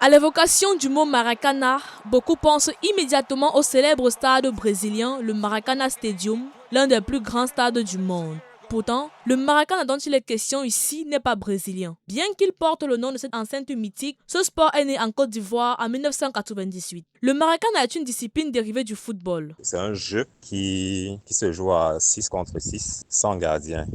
À l'évocation du mot Maracana, beaucoup pensent immédiatement au célèbre stade brésilien, le Maracana Stadium, l'un des plus grands stades du monde. Pourtant, le Maracana dont il est question ici n'est pas brésilien. Bien qu'il porte le nom de cette enceinte mythique, ce sport est né en Côte d'Ivoire en 1998. Le Maracana est une discipline dérivée du football. C'est un jeu qui se joue à 6 contre 6, sans gardien.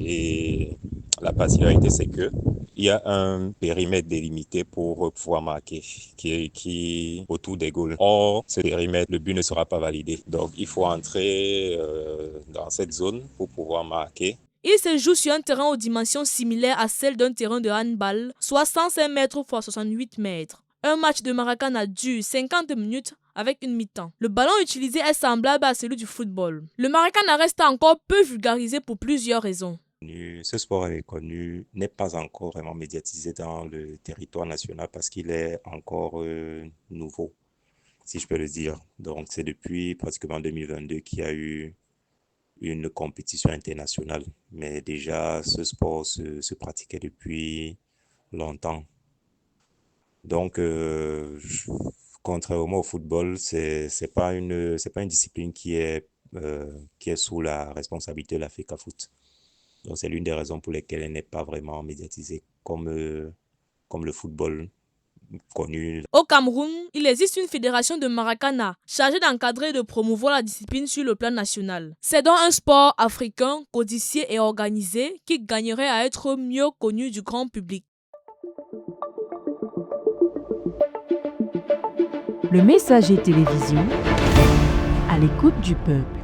Et la particularité, c'est que il y a un périmètre délimité pour pouvoir marquer, qui est autour des goals. Or, ce périmètre, le but ne sera pas validé. Donc, il faut entrer dans cette zone pour pouvoir marquer. Il se joue sur un terrain aux dimensions similaires à celles d'un terrain de handball, soit 105 mètres x 68 mètres. Un match de Maracana dure 50 minutes avec une mi-temps. Le ballon utilisé est semblable à celui du football. Le Maracana reste encore peu vulgarisé pour plusieurs raisons. Ce sport est connu, n'est pas encore vraiment médiatisé dans le territoire national parce qu'il est encore nouveau, si je peux le dire. Donc, c'est depuis pratiquement 2022 qu'il y a eu une compétition internationale. Mais déjà, ce sport se pratiquait depuis longtemps. Donc, contrairement au football, c'est pas une discipline qui est sous la responsabilité de la FECAFOOT. Donc, c'est l'une des raisons pour lesquelles elle n'est pas vraiment médiatisée comme le football connu. Au Cameroun, il existe une fédération de Maracana chargée d'encadrer et de promouvoir la discipline sur le plan national. C'est donc un sport africain codifié et organisé qui gagnerait à être mieux connu du grand public. Le Messager Télévision, à l'écoute du peuple.